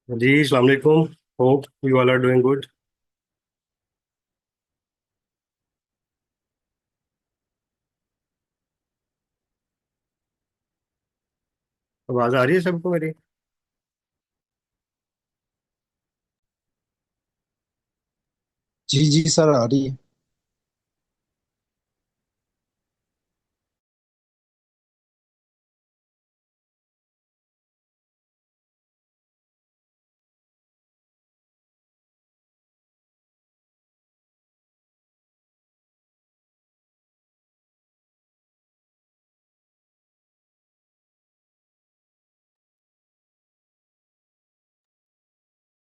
जी अस्सलाम वालेकुम। Hope you all are doing good. आवाज़ आ रही है सबको मेरी? जी जी सर, आ रही है।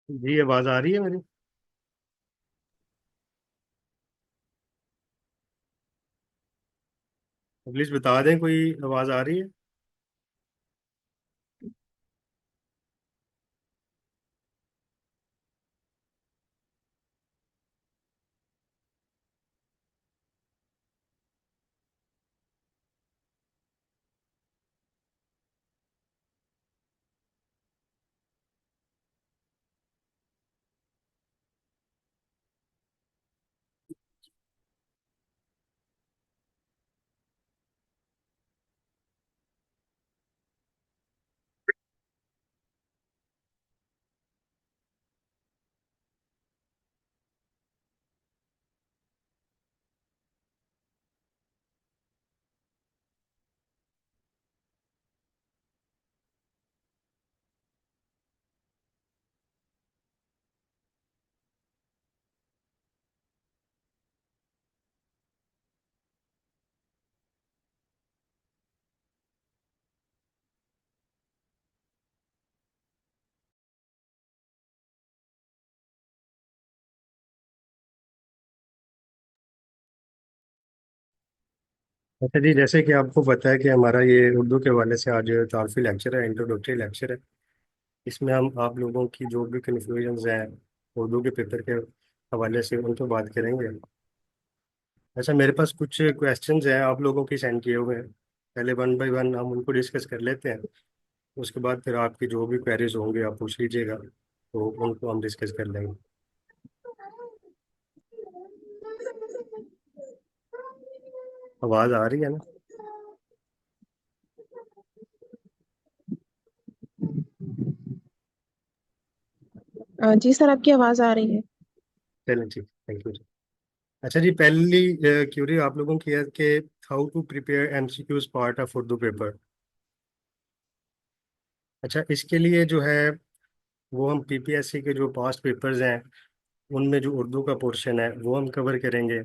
जी आवाज़ आ रही है मेरी? प्लीज़ बता दें कोई आवाज़ आ रही है। अच्छा जी, जैसे कि आपको पता है कि हमारा ये उर्दू के हवाले से आज तारफ़ी लेक्चर है, इंट्रोडक्टरी लेक्चर है। इसमें हम आप लोगों की जो भी कन्फ्यूजन्स हैं उर्दू के पेपर के हवाले से उन पर बात करेंगे। अच्छा, मेरे पास कुछ क्वेश्चंस हैं आप लोगों की सेंड किए हुए हैं। पहले वन बाय वन हम उनको डिस्कस कर लेते हैं। उसके बाद फिर आपकी जो भी क्वेरीज होंगे आप पूछ लीजिएगा, तो उनको हम डिस्कस कर लेंगे। आवाज़ आ रही है ना? जी सर, आपकी आवाज़ आ रही है। चलें ठीक, थैंक यू। अच्छा जी, पहली क्यूरी आप लोगों की है कि how to prepare MCQs part of Urdu paper. अच्छा, इसके लिए जो है वो हम पीपीएससी के जो पास्ट पेपर्स हैं उनमें जो उर्दू का पोर्शन है वो हम कवर करेंगे।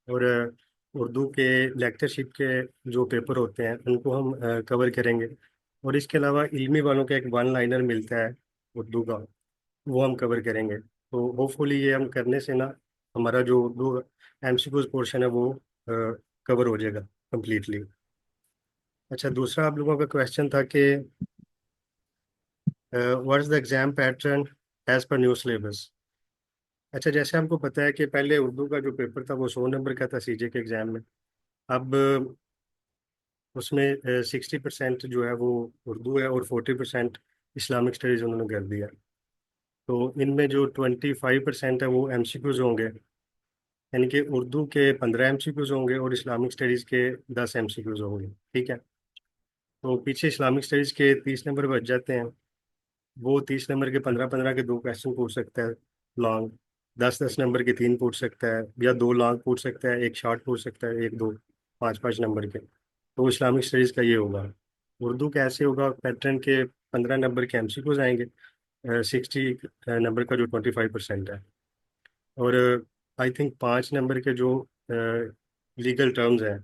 और उर्दू के लेक्चरशिप के जो पेपर होते हैं उनको हम कवर करेंगे। और इसके अलावा इल्मी वालों का एक वन लाइनर मिलता है उर्दू का, वो हम कवर करेंगे। तो होपफुली ये हम करने से ना हमारा जो उर्दू एमसीक्यूज पोर्शन है वो कवर हो जाएगा कम्प्लीटली। अच्छा, दूसरा आप लोगों का क्वेश्चन था कि what is the exam pattern as per new syllabus. अच्छा, जैसे हमको पता है कि पहले उर्दू का जो पेपर था वो 100 नंबर का था सीजे के एग्जाम में। अब उसमें 60% जो है वो उर्दू है और 40% इस्लामिक स्टडीज उन्होंने कर दिया। तो इनमें जो 25% है वो एमसीक्यूज होंगे, यानी कि उर्दू के 15 एमसीक्यूज होंगे और इस्लामिक स्टडीज़ के 10 एमसीक्यूज होंगे। ठीक है। तो पीछे इस्लामिक स्टडीज़ के 30 नंबर बच जाते हैं। वो 30 नंबर के 15-15 के दो क्वेश्चन पूछ सकता है लॉन्ग। 10-10 नंबर के तीन पूछ सकता है, या दो लॉन्ग पूछ सकता है, एक शॉर्ट पूछ सकता है, एक दो 5-5 नंबर के। तो इस्लामिक स्टडीज़ का ये होगा। उर्दू कैसे होगा पैटर्न के 15 नंबर के एमसीक्यूज आएंगे, 60 नंबर का जो 25% है। और आई थिंक 5 नंबर के जो लीगल टर्म्स हैं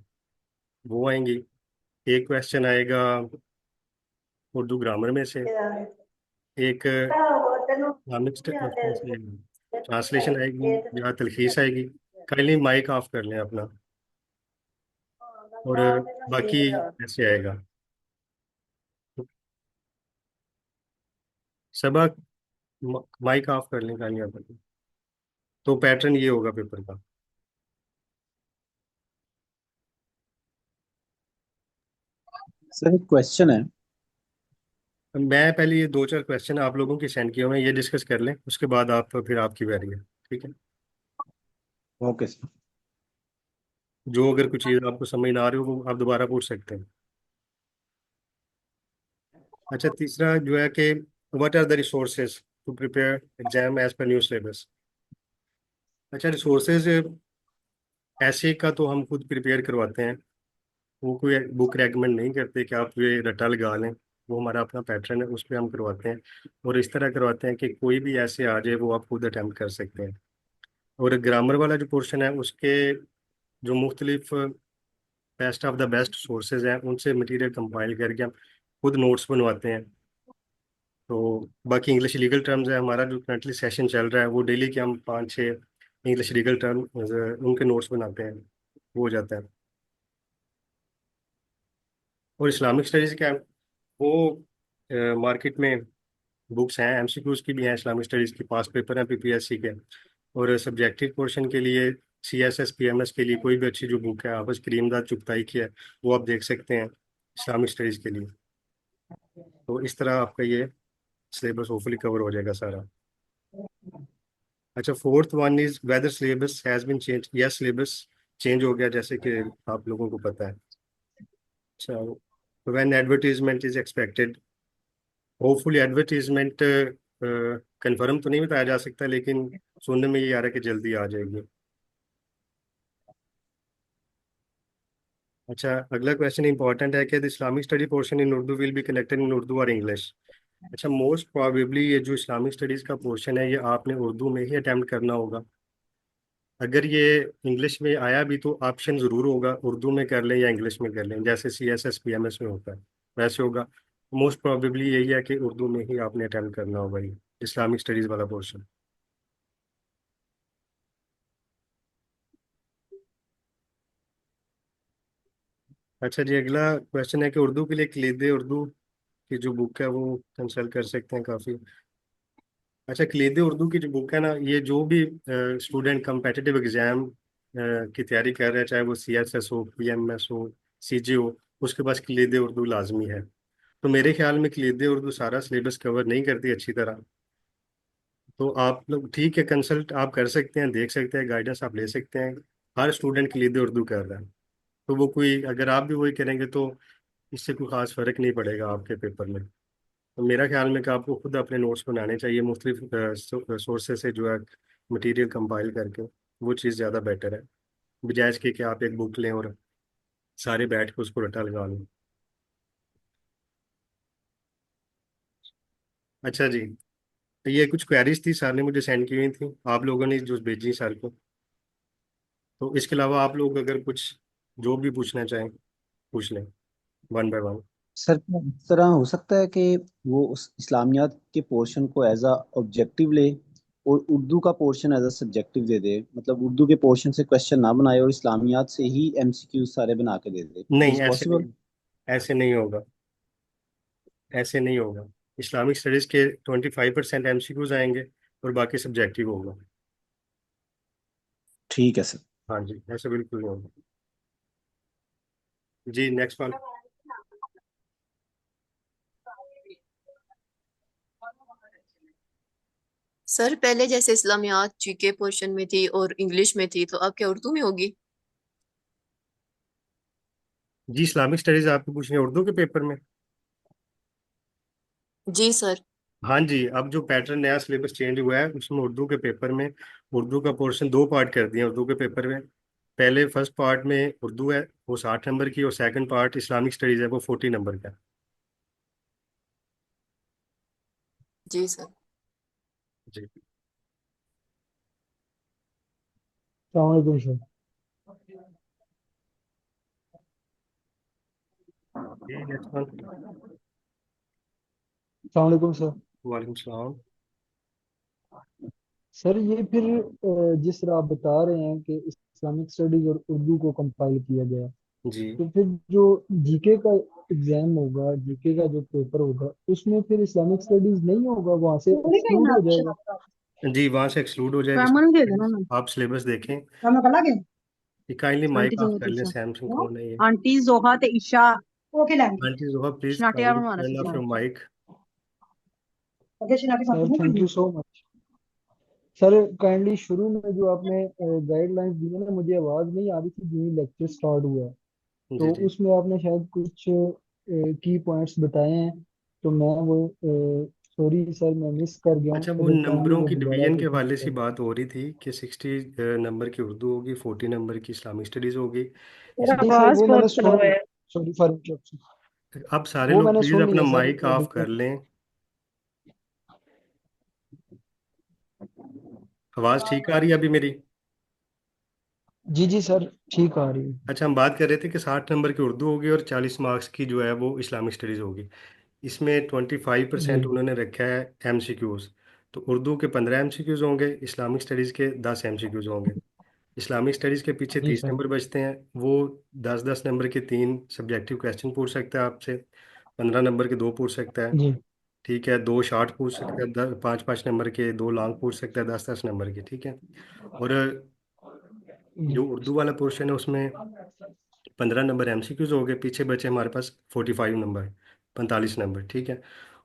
वो आएंगी। एक क्वेश्चन आएगा उर्दू ग्रामर में से, एक ट्रांसलेशन आएगी या तलखीस आएगी। काइंडली माइक ऑफ कर लें अपना। और बाकी ऐसे आएगा सबक। माइक ऑफ कर लें काइंडली अपना। तो पैटर्न ये होगा पेपर का। सर, एक क्वेश्चन है। मैं पहले ये दो चार क्वेश्चन आप लोगों की सेंड किए हुए हैं, ये डिस्कस कर लें, उसके बाद आप फिर आपकी बारी है। ठीक है। Okay sir. जो अगर कुछ चीज़ आपको समझ ना आ रही हो वो आप दोबारा पूछ सकते हैं। अच्छा, तीसरा जो है कि what are the resources to prepare exam as per new syllabus. अच्छा, रिसोर्सेज ऐसे का तो हम खुद प्रिपेयर करवाते हैं, वो कोई बुक रेकमेंड नहीं करते कि आप ये रट्टा लगा लें। वो हमारा अपना पैटर्न है, उस पर हम करवाते हैं। और इस तरह करवाते हैं कि कोई भी ऐसे आ जाए वो आप खुद अटैम्प्ट कर सकते हैं। और ग्रामर वाला जो पोर्शन है उसके जो मुख्तलिफ best of the best sources हैं उनसे मटेरियल कंपाइल करके हम खुद नोट्स बनवाते हैं। तो बाकी इंग्लिश लीगल टर्म्स है, हमारा जो करंटली सेशन चल रहा है वो डेली के हम 5-6 इंग्लिश लीगल टर्म उनके नोट्स बनाते हैं, वो हो जाता है। और इस्लामिक स्टडीज़ क्या है, वो मार्केट में बुक्स हैं, एमसीक्यूज की भी हैं, इस्लामिक स्टडीज़ की पास पेपर हैं पीपीएससी के। और सब्जेक्टिव पोर्शन के लिए सीएसएस पीएमएस के लिए कोई भी अच्छी जो बुक है, हाफिज करीमदाद चुगताई की है, वो आप देख सकते हैं इस्लामिक स्टडीज़ के लिए। तो इस तरह आपका ये सिलेबस होपफुली कवर हो जाएगा सारा। अच्छा, fourth one is whether syllabus has been change. Yes, syllabus change हो गया जैसे कि आप लोगों को पता है। अच्छा, when advertisement is expected. Hopefully advertisement confirm तो नहीं बताया जा सकता, लेकिन सुनने में ये आ रहा है कि जल्दी आ जाएगी। अच्छा, अगला क्वेश्चन इंपॉर्टेंट है कि the Islamic study portion in Urdu will be connected in Urdu और इंग्लिश। अच्छा, मोस्ट प्रोबेबली ये जो इस्लामिक स्टडीज़ का पोर्शन है ये आपने उर्दू में ही अटेम्प्ट करना होगा। अगर ये इंग्लिश में आया भी तो ऑप्शन ज़रूर होगा उर्दू में कर लें या इंग्लिश में कर लें, जैसे सीएसएस पीएमएस में होता है वैसे होगा। मोस्ट प्रोबेबली यही है कि उर्दू में ही आपने अटेम्प्ट करना होगा ये इस्लामिक स्टडीज़ वाला पोर्शन। अच्छा जी, अगला क्वेश्चन है कि उर्दू के लिए कलीद उर्दू की जो बुक है वो कंसल्ट कर सकते हैं काफ़ी। अच्छा, कलीद उर्दू की जो बुक है ना, ये जो भी स्टूडेंट कम्पिटिटिव एग्जाम की तैयारी कर रहे हैं, चाहे वो सीएसएस हो, पीएमएस हो, सीजे हो, उसके पास कलीद उर्दू लाजमी है। तो मेरे ख्याल में कलीद उर्दू सारा सिलेबस कवर नहीं करती अच्छी तरह। तो आप लोग ठीक है, कंसल्ट आप कर सकते हैं, देख सकते हैं, गाइडेंस आप ले सकते हैं। हर स्टूडेंट कलीद उर्दू कर रहा है, तो वो कोई अगर आप भी वही करेंगे तो इससे कोई खास फर्क नहीं पड़ेगा आपके पेपर में। तो मेरा ख्याल में कि आपको खुद अपने नोट्स बनाने चाहिए मुख्तलिफ सोर्सेज से जो है मटेरियल कंपाइल करके। वो चीज़ ज़्यादा बेटर है बजाय इसके कि आप एक बुक लें और सारे बैठ के उसको रट्टा लगा लें। अच्छा जी, ये कुछ क्वेरीज थी, सर ने मुझे सेंड की हुई थी, आप लोगों ने जो भेजी सर को। तो इसके अलावा आप लोग अगर कुछ जो भी पूछना चाहें पूछ लें, वन बाय वन। सर क्या इस तरह हो सकता है कि वो उस इस्लामियात के पोर्शन को एज अ ऑब्जेक्टिव ले और उर्दू का पोर्शन एज अ सब्जेक्टिव दे दे, मतलब उर्दू के पोर्शन से क्वेश्चन ना बनाए और इस्लामियात से ही एमसीक्यू सारे बना के दे दे, नहीं, इज ऐसे पॉसिबल? नहीं, ऐसे नहीं होगा, ऐसे नहीं होगा। इस्लामिक स्टडीज़ के 25% एमसीक्यूज आएंगे और बाकी सब्जेक्टिव होगा। ठीक है सर। हाँ जी, ऐसे बिल्कुल नहीं होगा। जी, नेक्स्ट वन। सर पहले जैसे इस्लामियात जीके पोर्शन में थी और इंग्लिश में थी, तो अब क्या उर्दू में होगी? जी, इस्लामिक स्टडीज़ आपको पूछ रहे हैं उर्दू के पेपर में। जी सर। हाँ जी, अब जो पैटर्न नया सिलेबस चेंज हुआ है उसमें उर्दू के पेपर में उर्दू का पोर्शन दो पार्ट कर दिए उर्दू के पेपर में। पहले फर्स्ट पार्ट में उर्दू है वो 60 नंबर की, और सेकंड पार्ट इस्लामिक स्टडीज़ है वो 40 नंबर का। जी सर। जी। सलामकुम सर। जी, नेक्स्ट वन। सलामकुम सर। वालेकुम सलाम। सर ये फिर जिस तरह आप बता रहे हैं कि इस्लामिक स्टडीज और उर्दू को कंपाइल किया गया, जी तो फिर जो जीके का एग्जाम होगा, जीके का जो पेपर होगा, उसमें फिर इस्लामिक स्टडीज नहीं होगा, वहां से एक्सक्लूड हो जाएगा? जी, वहाँ से एक्सक्लूड हो जाएगा सामान दे देना Studies। ना। आप सिलेबस देखें। मैं कल आगे काइंडली आंटी माइक ऑफ जोहत कर लें, ईशा सैमसंग वो कौन है ये। आंटी जोहा ते ईशा ओके लैंगे आंटी जोहा, प्लीज शनाटे यार काइंडली बनवाना टर्न सी ऑफ योर सामान। Mic. Sir thank you so much. Sir kindly शुरू में जो आपने गाइडलाइंस दी है ना, मुझे आवाज़ नहीं आ रही थी जो लेक्चर स्टार्ट हुआ है, जी तो जी। उसमें आपने शायद कुछ की पॉइंट्स बताए हैं, तो मैं वो सॉरी सर मैं मिस कर गया हूँ, अच्छा, वो अगर काइंडली नंबरों वो की दोबारा डिवीजन के रिपीट हवाले से कर। बात हो रही थी कि 60 नंबर की उर्दू होगी, 40 नंबर की इस्लामिक स्टडीज़ होगी। तेरा इसमें नहीं सर आवाज वो मैंने बहुत स्लो सुन है। लिया, सॉरी फॉर इंटरप्शन। अब सारे वो लोग मैंने प्लीज़ सुन अपना लिया सर, माइक ऑफ कर लें। आवाज़ ठीक आ रही है अभी मेरी? जी जी सर ठीक आ रही है। अच्छा, हम बात कर रहे थे कि 60 नंबर की उर्दू होगी और 40 मार्क्स की जो है वो इस्लामिक स्टडीज़ होगी। इसमें 25% जी उन्होंने रखा है एमसीक्यूज़। तो उर्दू के 15 एमसीक्यूज़ होंगे, इस्लामिक स्टडीज़ के 10 एमसीक्यूज़ होंगे। इस्लामिक स्टडीज़ के पीछे जी 30 सर। नंबर बचते हैं। वो 10-10 नंबर के 3 सब्जेक्टिव क्वेश्चन पूछ सकता है आपसे, 15 नंबर के 2 पूछ सकता है। जी ठीक है, 2 शॉर्ट पूछ सकता है, 5-5 नंबर के 2 लॉन्ग पूछ सकता है, 10-10 नंबर के। ठीक है। और जी जो उर्दू वाला पोर्शन है उसमें 15 नंबर एमसीक्यूज हो गए, पीछे बचे हमारे पास 45 नंबर, 45 नंबर। ठीक है।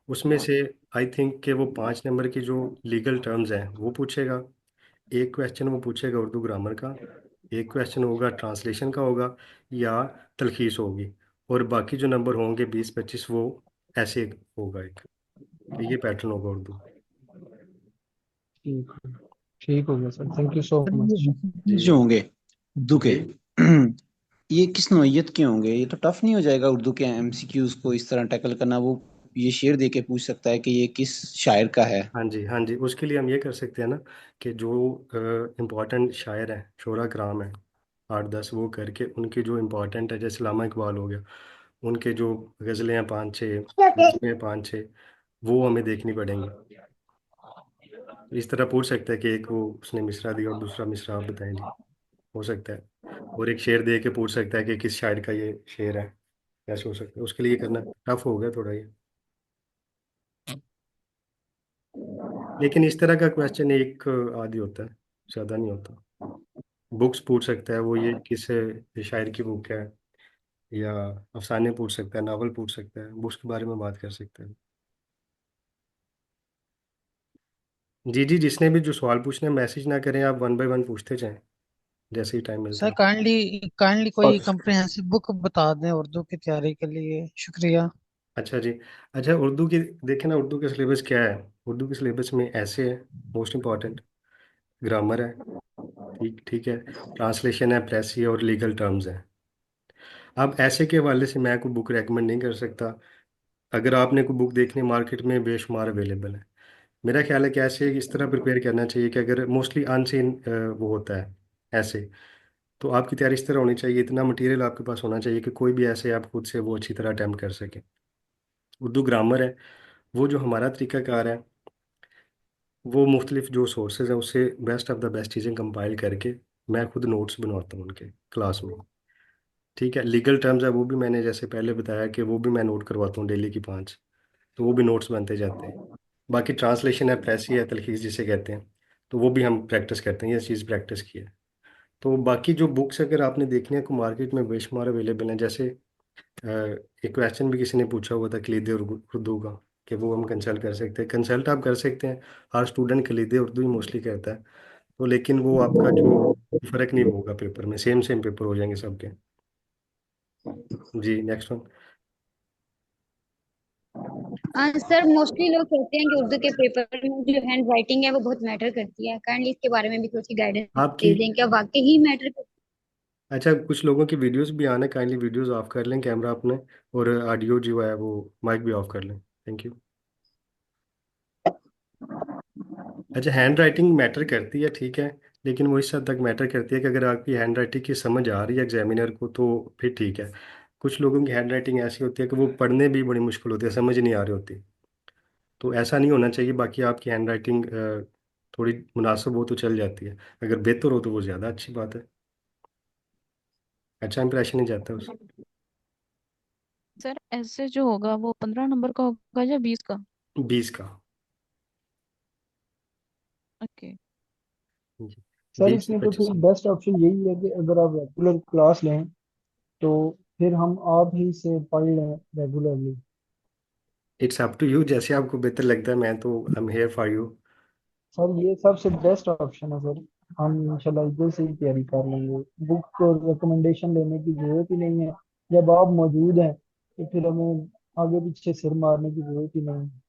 उसमें से आई थिंक कि वो 5 नंबर की जो लीगल टर्म्स हैं वो पूछेगा। एक क्वेश्चन वो पूछेगा उर्दू ग्रामर का, एक क्वेश्चन होगा ट्रांसलेशन का होगा, या तलखीस होगी। और बाकी जो नंबर होंगे 20-25 वो ऐसे होगा एक। तो ये पैटर्न होगा उर्दू। ठीक ठीक हो गया sir, thank you so sir ये मच। MCQs जी जो होंगे उर्दू के जी। ये किस नौइयत के होंगे? ये तो टफ नहीं हो जाएगा उर्दू के एमसीक्यूज को इस तरह टैकल करना? वो ये शेर दे के पूछ सकता है कि ये किस शायर का है? हाँ जी हाँ जी, उसके लिए हम ये कर सकते हैं ना कि जो इम्पोर्टेंट शायर हैं, शोरा कराम हैं, 8-10 वो करके उनके जो इम्पोर्टेंट है, जैसे लामा इकबाल हो गया, उनके जो गज़लें हैं 5-6, नज़्में हैं 5-6, वो हमें देखनी पड़ेंगी। तो इस तरह पूछ सकता है कि एक वो उसने मिसरा दिया और दूसरा मिसरा आप बताएं जी। हो सकता है। और एक शेर दे के पूछ सकता है कि किस शायर का ये शेर है। कैसे हो सकता है, उसके लिए करना टफ हो गया थोड़ा ये। लेकिन इस तरह का क्वेश्चन एक आदि होता है, ज़्यादा नहीं होता। बुक्स पूछ सकता है वो, ये किस शायर की बुक है, या अफसाने पूछ सकता है, नावल पूछ सकता है, बुक्स के बारे में बात कर सकता है। जी जी, जिसने भी जो सवाल पूछने मैसेज ना करें, आप 1 बाय 1 पूछते जाएं जैसे ही टाइम मिलता सर है। काइंडली काइंडली और कोई कंप्रिहेंसिव बुक बता दें उर्दू की तैयारी के लिए, शुक्रिया। अच्छा जी। अच्छा, उर्दू की देखें ना, उर्दू का सिलेबस क्या है। उर्दू के सिलेबस में ऐसे है, मोस्ट इम्पॉर्टेंट, ग्रामर है, ठीक ठीक है, ट्रांसलेशन है, प्रेस है, और लीगल टर्म्स है। अब ऐसे के हवाले से मैं कोई बुक रेकमेंड नहीं कर सकता। अगर आपने कोई बुक देखनी, मार्केट में बेशुमार अवेलेबल है। मेरा ख्याल है कि ऐसे इस तरह प्रिपेयर करना चाहिए कि अगर मोस्टली अनसीन वो होता है ऐसे, तो आपकी तैयारी इस तरह होनी चाहिए, इतना मटेरियल आपके पास होना चाहिए कि कोई भी ऐसे आप खुद से वो अच्छी तरह अटेम्प्ट कर सके। उर्दू ग्रामर है, वो जो हमारा तरीकाकार है, वो मुख्तलिफ जो सोर्सेज हैं उससे बेस्ट ऑफ द बेस्ट चीज़ें कंपाइल करके मैं खुद नोट्स बनवाता हूँ उनके क्लास में। ठीक है। लीगल टर्म्स है, वो भी मैंने जैसे पहले बताया कि वो भी मैं नोट करवाता हूँ डेली की 5, तो वो भी नोट्स बनते जाते हैं। बाकी ट्रांसलेशन है, प्रेसी है, तलखीस जिसे कहते हैं, तो वो भी हम प्रैक्टिस करते हैं, ये चीज़ प्रैक्टिस की है। तो बाकी जो बुक्स अगर आपने देखनी है को मार्केट में बेशुमार अवेलेबल हैं। जैसे एक क्वेश्चन भी किसी ने पूछा हुआ था कलीद उर्दू का, कि वो हम कंसल्ट कर सकते हैं। कंसल्ट आप कर सकते हैं, हर स्टूडेंट कलीद उर्दू ही मोस्टली कहता है। तो लेकिन वो आपका जो फर्क नहीं होगा, पेपर में सेम सेम पेपर हो जाएंगे सबके। जी, नेक्स्ट वन। सर मोस्टली लोग कहते हैं कि उर्दू के पेपर में जो हैंड राइटिंग है वो बहुत मैटर करती है। काइंडली इसके बारे में भी थोड़ी सी गाइडेंस आपकी, दे दें, क्या वाकई ही मैटर करती अच्छा, कुछ लोगों की वीडियोस भी आने, काइंडली वीडियोस ऑफ कर लें कैमरा अपने, और ऑडियो जो है वो माइक भी ऑफ कर लें। Thank you. अच्छा, हैंड राइटिंग मैटर करती है, ठीक है, लेकिन वो इस हद तक मैटर करती है कि अगर आपकी हैंड राइटिंग की समझ आ रही है एग्जामिनर को तो फिर ठीक है। कुछ लोगों की हैंड राइटिंग ऐसी होती है कि वो पढ़ने भी बड़ी मुश्किल होती है, समझ नहीं आ रही होती। तो ऐसा नहीं होना चाहिए। बाकी आपकी हैंड राइटिंग थोड़ी मुनासिब हो तो चल जाती है, अगर बेहतर हो तो वो ज़्यादा अच्छी बात है, अच्छा इंप्रेशन ही जाता है उससे। सर ऐसे जो होगा वो 15 नंबर का होगा या 20 का? 20 का। ओके। जी, है। सर 20 से इसमें तो फिर 25। बेस्ट ऑप्शन यही है कि अगर आप रेगुलर क्लास लें, तो फिर हम आप ही से पढ़ लें regularly. It's up to you, जैसे आपको बेहतर लगता है। मैं तो I am here for you. Sir ये सबसे बेस्ट ऑप्शन है सर। हम इंशाल्लाह इधर से ही तैयारी कर लेंगे। बुक और रिकमेंडेशन लेने की जरूरत ही नहीं है। जब आप मौजूद हैं तो फिर हमें आगे पीछे सिर मारने की जरूरत ही नहीं है।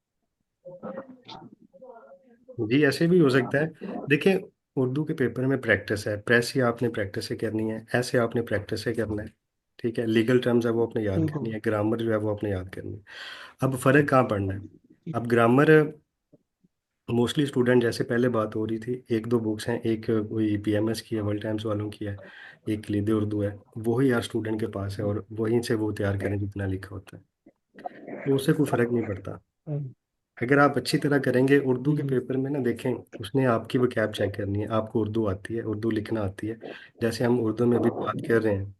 जी ऐसे भी हो सकता है। देखिए, उर्दू के पेपर में प्रैक्टिस है, प्रेस ही आपने प्रैक्टिस से करनी है, ऐसे आपने प्रैक्टिस से करना है। ठीक है, लीगल टर्म्स है वो आपने याद ठीक करनी हो। है, ग्रामर जो है वो आपने याद करनी है। अब फर्क कहाँ पड़ना है? अब ग्रामर मोस्टली स्टूडेंट, जैसे पहले बात हो रही थी, एक दो बुक्स हैं, एक वही पीएमएस की है, वर्ल्ड टाइम्स वालों की है, एक लिदे उर्दू है, वही यार स्टूडेंट के पास है और वहीं से वो तैयार करें जितना लिखा होता है, तो उससे कोई फर्क नहीं पड़ता। अगर आप अच्छी तरह करेंगे उर्दू जी के जी। पेपर में ना, देखें, उसने आपकी वोकैब चेक करनी है, आपको उर्दू आती है, उर्दू लिखना आती है, जैसे हम उर्दू में अभी बात कर रहे हैं,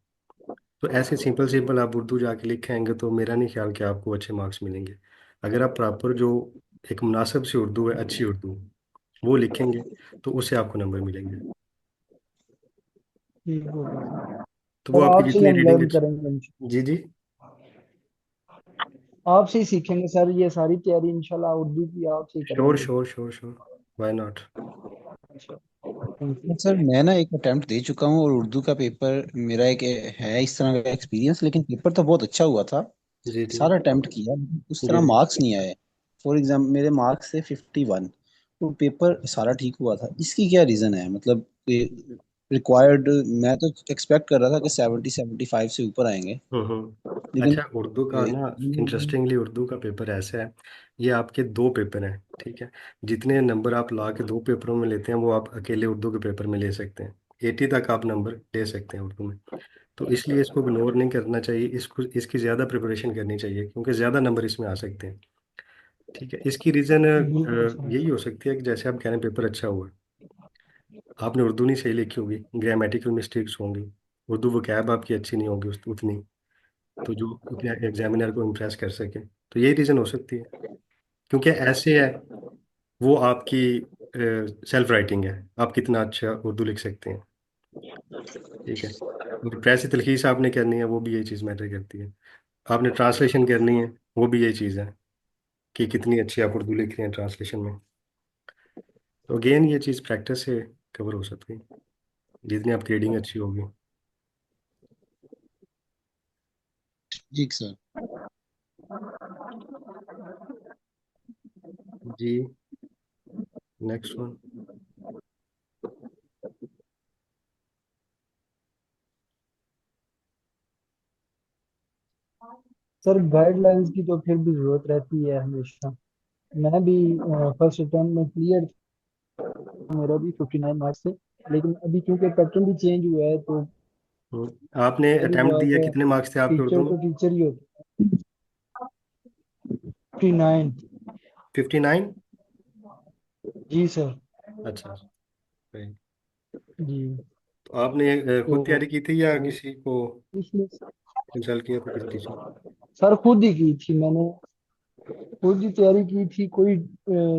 तो ऐसे सिंपल सिंपल आप उर्दू जाके लिखेंगे तो मेरा नहीं ख्याल कि आपको अच्छे मार्क्स मिलेंगे। अगर आप प्रॉपर जो एक मुनासिब सी उर्दू है, अच्छी उर्दू, वो लिखेंगे, तो उससे आपको नंबर मिलेंगे। ठीक हो गया सर। तो वो सर आपकी आपसे ही जितनी हम रीडिंग लर्न अच्छी। करेंगे जी जी। आपसे ही सीखेंगे सर। ये सारी तैयारी इंशाल्लाह उर्दू की आपसे ही श्योर करेंगे। Sure sure sure, why not. Thank you. Sir मैं ना एक अटेम्प्ट दे चुका हूँ और उर्दू का पेपर मेरा एक है इस तरह का एक्सपीरियंस, लेकिन पेपर तो बहुत अच्छा हुआ था। जी जी सारा अटेम्प्ट किया लेकिन उस जी तरह जी। मार्क्स नहीं आए। फॉर एग्जाम्पल मेरे मार्क्स थे 51। तो पेपर सारा ठीक हुआ था, इसकी क्या रीजन है? मतलब रिक्वायर्ड, मैं तो एक्सपेक्ट कर रहा था कि 70 75 से ऊपर आएंगे, लेकिन अच्छा, उर्दू का ना, इंटरेस्टिंगली उर्दू का पेपर ऐसा है, ये आपके दो पेपर हैं, ठीक है? जितने नंबर आप ला के दो पेपरों में लेते हैं वो आप अकेले उर्दू के पेपर में ले सकते हैं। 80 तक आप नंबर ले सकते हैं उर्दू में। तो इसलिए इसको इग्नोर नहीं करना चाहिए, इसको इसकी ज़्यादा प्रिपरेशन करनी चाहिए, क्योंकि ज़्यादा नंबर इसमें आ सकते हैं। ठीक है, इसकी रीज़न बिल्कुल सर। यही हो सकती है कि जैसे आप कह रहे हैं पेपर अच्छा हुआ, आपने उर्दू नहीं सही लिखी होगी, ग्रामेटिकल मिस्टेक्स होंगी, उर्दू वोकैब आपकी अच्छी नहीं होगी उतनी, तो जो अपने एग्जामिनर को इम्प्रेस कर सके, तो यही रीज़न हो सकती है। क्योंकि ऐसे है, वो आपकी सेल्फ राइटिंग है, आप कितना अच्छा उर्दू लिख सकते हैं। ठीक है, और प्रेस तलखीस आपने करनी है, वो भी यही चीज़ मैटर करती है। आपने ट्रांसलेशन करनी है, वो भी यही चीज़ है कि कितनी अच्छी आप उर्दू लिख रहे हैं ट्रांसलेशन में। तो अगेन ये चीज़ प्रैक्टिस से कवर हो सकती है, जितनी आपकी रीडिंग अच्छी होगी। ठीक सर। जी, नेक्स्ट वन। सर गाइडलाइंस की तो फिर भी जरूरत रहती है हमेशा। मैं भी फर्स्ट अटेम्प्ट में क्लियर, मेरा भी 59 मार्क्स थे। लेकिन अभी क्योंकि पैटर्न भी चेंज हुआ है तो आपने सारी अटेम्प्ट बात दिया, है। कितने मार्क्स थे आपके टीचर उर्दू में? तो टीचर ही होता है। 59। 59? जी सर। अच्छा, सही। जी। तो आपने तो खुद तैयारी की थी या वो किसी को इसमें कंसल्ट किया था, किसी टीचर? सर खुद ही की थी मैंने। खुद ही तैयारी की थी। कोई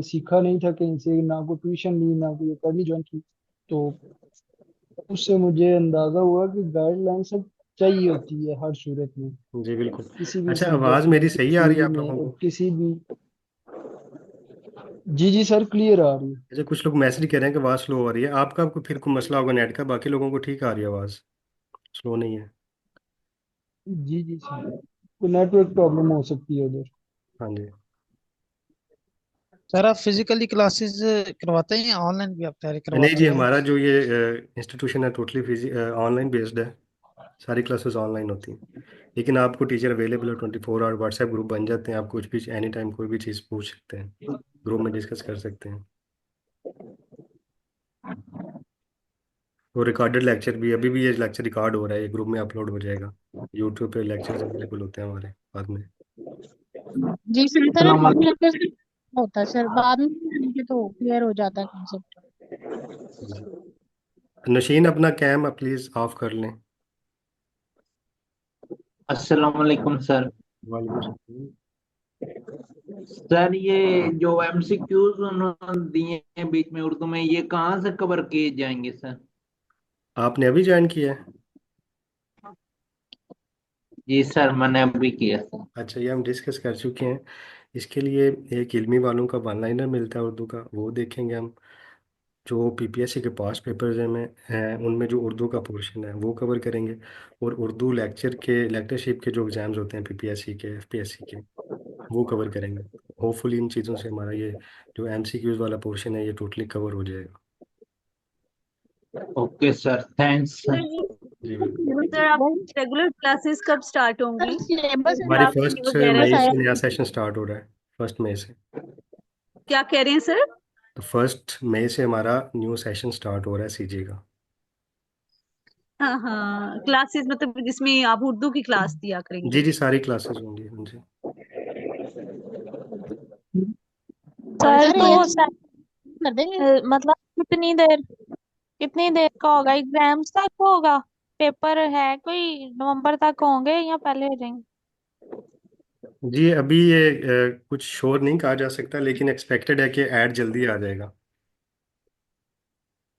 सीखा नहीं था कहीं से, ना कोई ट्यूशन ली, ना कोई अकेडमी ज्वाइन की। तो उससे मुझे अंदाजा हुआ कि गाइडलाइन सब चाहिए होती है हर सूरत में, जी बिल्कुल। किसी भी अच्छा, आवाज़ सब्जेक्ट में, मेरी सही किसी आ रही है भी आप में, लोगों और को? किसी भी। जी जी सर, क्लियर आ रही है। अच्छा, कुछ लोग मैसेज कर रहे हैं कि आवाज़ स्लो आ रही है, आपका आपको फिर कोई मसला होगा नेट का, बाकी लोगों को ठीक आ रही है आवाज़, स्लो नहीं है। जी जी सर, तो नेटवर्क प्रॉब्लम हो सकती है उधर। हाँ जी। सर आप फिजिकली क्लासेस करवाते हैं या ऑनलाइन भी आप तैयारी नहीं जी, करवाते हैं? हमारा जो ये इंस्टीट्यूशन है टोटली ऑनलाइन बेस्ड है, सारी क्लासेस ऑनलाइन होती हैं। लेकिन आपको टीचर अवेलेबल है 24 आवर, व्हाट्सएप ग्रुप बन जाते हैं, आप कुछ भी एनी टाइम कोई भी चीज़ पूछ सकते हैं, ग्रुप में डिस्कस कर सकते हैं। और रिकॉर्डेड लेक्चर भी, अभी भी ये लेक्चर रिकॉर्ड हो रहा है, ये ग्रुप में अपलोड हो जाएगा, यूट्यूब पे लेक्चर्स अवेलेबल होते हैं हमारे बाद में। जी सर, सर अस्सलाम हम वालेकुम। लोग का होता है सर, बाद में पढ़ेंगे तो क्लियर हो जाता है कॉन्सेप्ट। जी। नशीन, अपना कैम प्लीज़ ऑफ कर लें। अस्सलाम वालेकुम सर। वालेकुम सलाम। सर ये जो एमसीक्यूज उन्होंने दिए हैं बीच में उर्दू में, ये कहाँ से कवर किए जाएंगे सर? आपने अभी ज्वाइन किया है? जी सर, मैंने अभी किया सर। अच्छा, ये हम डिस्कस कर चुके हैं। इसके लिए एक इल्मी वालों का वन लाइनर मिलता है उर्दू का, वो देखेंगे हम। जो पीपीएससी के पास पेपर्स हैं में हैं उनमें जो उर्दू का पोर्शन है वो कवर करेंगे। और उर्दू लेक्चरशिप के जो एग्ज़ाम्स होते हैं पीपीएससी के, एफपीएससी के, वो कवर करेंगे। होपफुली इन चीज़ों से हमारा ये जो एमसीक्यूज वाला पोर्शन है ये टोटली कवर हो जाएगा। Okay sir, thanks. जी बिल्कुल। सर आप रेगुलर क्लासेस कब स्टार्ट होंगी? सिलेबस हमारी एग्जाम फर्स्ट वगैरह मई से नया सेशन स्टार्ट हो रहा है, 1 मई से। क्या कह रहे हैं सर? तो 1 मई से हमारा न्यू सेशन स्टार्ट हो रहा है सीजी का। हाँ हाँ, क्लासेस मतलब जिसमें आप उर्दू की क्लास दिया जी करेंगे। जी, सारी क्लासेस होंगी। हाँ जी। सर सर तो ये कर देंगे। मतलब कितनी देर का होगा? एग्जाम्स तक होगा? पेपर है कोई नवंबर तक होंगे या पहले हो जाएंगे? जी अभी ये कुछ श्योर नहीं कहा जा सकता, लेकिन एक्सपेक्टेड है कि ऐड जल्दी आ जाएगा।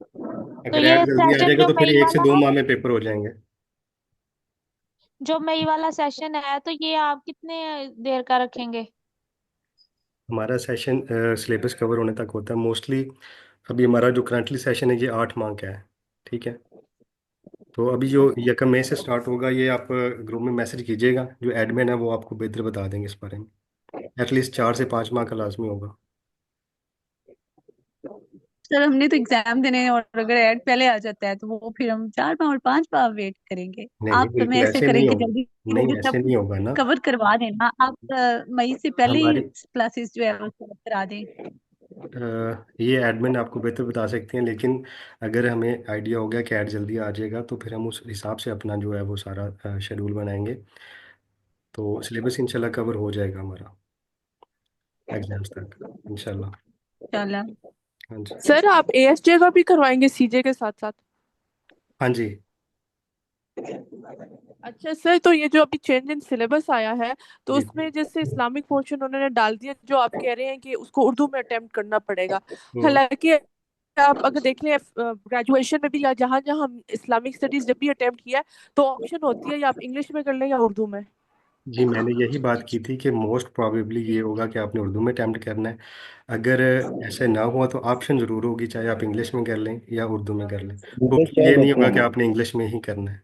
तो अगर ये ऐड जल्दी आ सेशन जाएगा जो तो फिर मई 1 से 2 माह में पेपर हो जाएंगे। वाला सेशन है तो ये आप कितने देर का रखेंगे? हमारा सेशन सिलेबस कवर होने तक होता है मोस्टली। अभी हमारा जो करंटली सेशन है ये 8 माह का है। ठीक है। तो अभी जो 1 मई से स्टार्ट होगा ये आप ग्रुप में मैसेज कीजिएगा, जो एडमिन है वो आपको बेहतर बता देंगे इस बारे में। एटलीस्ट 4 से 5 माह का लाजमी होगा। सर हमने तो एग्जाम देने हैं और अगर ऐड पहले आ जाता है तो वो फिर हम 4 माह और 5 माह वेट करेंगे। नहीं नहीं, आप समय बिल्कुल ऐसे ऐसे करें नहीं कि होगा। जल्दी नहीं, जल्दी ऐसे सब नहीं होगा ना। कवर करवा देना। आप मई से पहले ही हमारी क्लासेस जो है वो कवर करा दें। ये एडमिन आपको बेहतर बता सकते हैं, लेकिन अगर हमें आइडिया हो गया कि ऐड जल्दी आ जाएगा तो फिर हम उस हिसाब से अपना जो है वो सारा शेड्यूल बनाएंगे। तो सिलेबस इंशाल्लाह कवर हो जाएगा हमारा एग्जाम्स तक, इंशाल्लाह। चला। हाँ जी। सर आप एएसजे का भी करवाएंगे सीजे के साथ साथ? हाँ जी। अच्छा सर, तो ये जो अभी चेंज इन सिलेबस आया है तो जी उसमें जैसे इस्लामिक पोर्शन उन्होंने डाल दिया, जो आप कह रहे हैं कि उसको उर्दू में अटेम्प्ट करना पड़ेगा। हम्म। हालांकि आप अगर देख लें ग्रेजुएशन में भी या जहाँ जहाँ हम इस्लामिक स्टडीज जब भी अटेम्प्ट किया है तो ऑप्शन होती है या आप इंग्लिश में कर लें या उर्दू में। जी मैंने यही बात की थी कि मोस्ट प्रोबेबली ये होगा कि आपने उर्दू में अटेम्प्ट करना है। अगर ऐसे ना हुआ तो ऑप्शन ज़रूर होगी, चाहे आप इंग्लिश में कर लें या उर्दू में कर लें। टोटली ये नहीं होगा कि आपने इंग्लिश में ही करना है।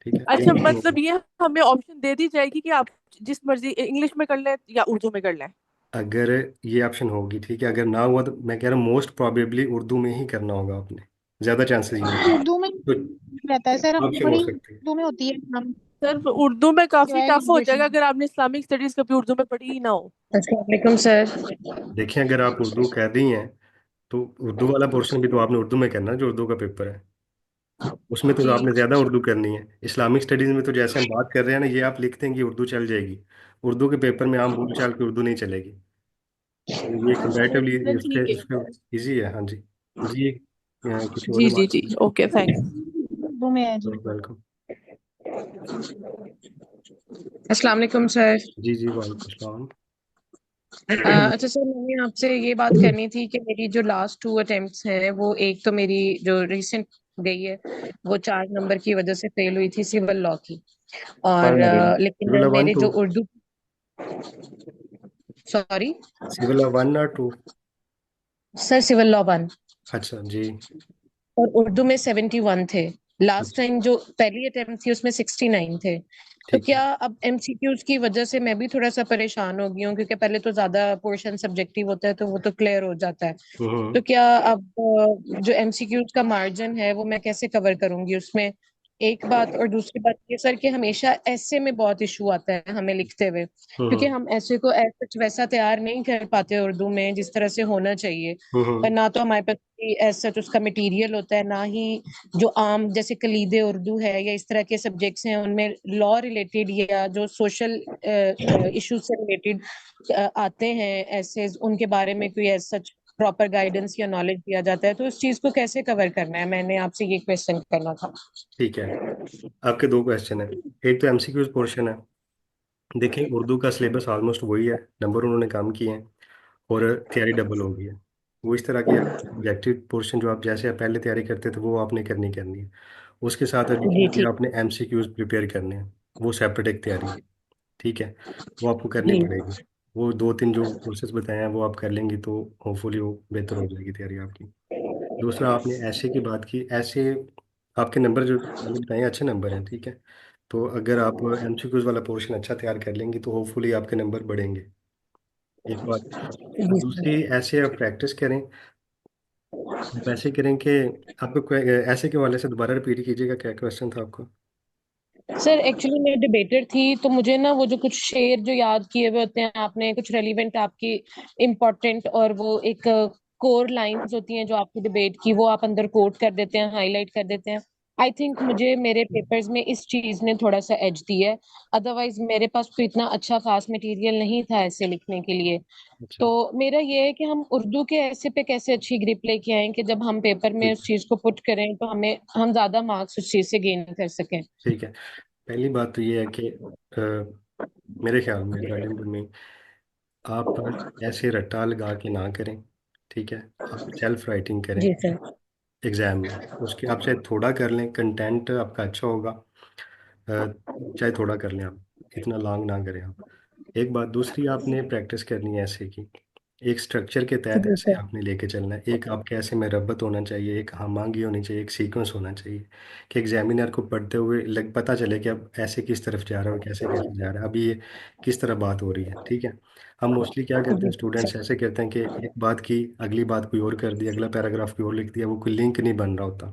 ठीक है, ये अच्छा, ऑप्शन होगा। मतलब ये हमें ऑप्शन दे दी जाएगी कि आप जिस मर्जी इंग्लिश में कर लें या उर्दू में कर लें? अगर ये ऑप्शन होगी ठीक है, अगर ना हुआ तो मैं कह रहा हूँ मोस्ट प्रोबेबली उर्दू में ही करना होगा आपने। ज़्यादा चांसेस ये हैं। उर्दू में तो रहता है सर, ऑप्शन हो बड़ी सकते हैं। उर्दू में होती है हम सर उर्दू में जो काफी है टफ हो जाएगा लिबरेशन। अगर आपने इस्लामिक स्टडीज कभी उर्दू में पढ़ी ही ना हो। अस्सलाम वालेकुम सर। देखें, अगर आप उर्दू कर रही हैं तो उर्दू वाला पोर्शन भी तो आपने उर्दू में करना है, जो उर्दू का पेपर है उसमें तो जी आपने ज़्यादा उर्दू करनी है। इस्लामिक स्टडीज़ में तो जैसे हम बात कर रहे हैं ना, ये आप लिखते हैं कि उर्दू चल जाएगी, उर्दू के पेपर में आम बोल चाल के उर्दू नहीं चलेगी। तो ये कंपैरेटिवली चल उसके ठीक है। उसके इजी है। हाँ जी। जी किसी और जी ने जी बात जी, की? Okay thanks. उर्दू में है जी। वेलकम। अस्सलाम वालेकुम सर। जी जी, वालेकुम सलाम। अच्छा सर, मैंने आपसे ये बात करनी थी कि मेरी जो लास्ट 2 अटेम्प्ट्स हैं वो एक तो मेरी जो रिसेंट गई है वो 4 नंबर की वजह से फेल हुई थी सिविल लॉ की। और सिविल लेकिन वन मेरे टू? जो उर्दू, सॉरी सिविल 1 और 2? सर, सिविल लॉ 1 अच्छा जी। और उर्दू में 71 थे। लास्ट अच्छा, टाइम जो पहली अटेम्प्ट थी उसमें 69 थे। तो ठीक है। क्या अब एमसीक्यूज की वजह से मैं भी थोड़ा सा परेशान हो गई हूँ, क्योंकि पहले तो ज्यादा पोर्शन सब्जेक्टिव होता है तो वो तो क्लियर हो जाता है। तो हम्म। क्या अब जो एमसीक्यूज का मार्जिन है वो मैं कैसे कवर करूंगी उसमें? एक बात, और दूसरी बात ये सर कि हमेशा ऐसे में बहुत इशू आता है हमें लिखते हुए, क्योंकि हम्म। हम ऐसे को सच वैसा तैयार नहीं कर पाते उर्दू में जिस तरह से होना चाहिए। और हम्म। ना तो हमारे पास ऐसा सच उसका मटेरियल होता है, ना ही जो आम जैसे कलीदे उर्दू है या इस तरह के सब्जेक्ट्स हैं उनमें लॉ रिलेटेड या जो सोशल इश्यूज से रिलेटेड आते हैं ऐसे, उनके बारे में कोई ऐसा सच प्रॉपर गाइडेंस या नॉलेज दिया जाता है। तो उस चीज को कैसे कवर करना है, मैंने आपसे ये क्वेश्चन करना था। ठीक है। आपके 2 क्वेश्चन है। एक तो एमसीक्यूज पोर्शन है। देखें, उर्दू का सिलेबस ऑलमोस्ट वही है, नंबर उन्होंने कम किए हैं और तैयारी डबल हो गई है। वो इस तरह की ऑब्जेक्टिव पोर्शन जो आप जैसे आप पहले तैयारी करते थे वो आपने करनी है। उसके साथ जी एडिशनली ठीक। आपने एमसीक्यूज प्रिपेयर करने हैं, वो सेपरेट एक तैयारी है। ठीक है, वो आपको करनी जी पड़ेगी। वो 2-3 जो कोर्सेज बताए हैं वो आप कर लेंगी तो होपफुली वो बेहतर हो जाएगी तैयारी आपकी। दूसरा, आपने ऐसे की बात की, ऐसे आपके नंबर जो मैंने बताए अच्छे नंबर हैं, ठीक है। तो अगर आप एमसीक्यूज वाला पोर्शन अच्छा तैयार कर लेंगी तो होपफुली आपके नंबर बढ़ेंगे, एक बात। जी सर। दूसरी, ऐसे आप प्रैक्टिस करें, आप ऐसे करें कि आपको ऐसे के वाले से दोबारा रिपीट कीजिएगा, क्या क्वेश्चन था आपको? सर एक्चुअली मैं डिबेटर थी, तो मुझे ना वो जो कुछ शेर जो याद किए हुए होते हैं आपने, कुछ रेलिवेंट आपकी इम्पोर्टेंट, और वो एक कोर लाइंस होती हैं जो आपकी डिबेट की, वो आप अंदर कोट कर देते हैं, हाईलाइट कर देते हैं। आई थिंक मुझे मेरे पेपर्स में इस चीज ने थोड़ा सा एज दिया है। अदरवाइज मेरे पास तो इतना अच्छा खास मटेरियल नहीं था ऐसे लिखने के लिए। अच्छा। तो मेरा ये है कि हम उर्दू के ऐसे पे कैसे अच्छी ग्रिप लेके आए कि जब हम पेपर में ठीक उस चीज को पुट करें तो हम ज्यादा मार्क्स उस चीज से गेन कर सकें। ठीक है। पहली बात तो ये है कि मेरे ख्याल में गाइडेंस में आप ऐसे रट्टा लगा के ना करें, ठीक है। आप सेल्फ राइटिंग करें जी सर। एग्जाम में, उसके आप चाहे थोड़ा कर लें, कंटेंट आपका अच्छा होगा, चाहे थोड़ा कर लें आप, इतना लॉन्ग ना करें आप। एक बात, दूसरी आपने प्रैक्टिस करनी है ऐसे की, एक स्ट्रक्चर के तहत जी ऐसे सर। आपने लेके चलना है। एक आपके ऐसे में रब्बत होना चाहिए, एक हामांगी होनी चाहिए, एक सीक्वेंस होना चाहिए कि एग्जामिनर को पढ़ते हुए पता चले कि अब ऐसे किस तरफ जा रहा है और कैसे कैसे जा रहा है, अभी ये किस तरह बात हो रही है, ठीक है। हम मोस्टली क्या करते जी हैं, स्टूडेंट्स सर। ऐसे करते हैं कि एक बात की अगली बात कोई और कर दी, अगला पैराग्राफ कोई और लिख दिया, वो कोई लिंक नहीं बन रहा होता,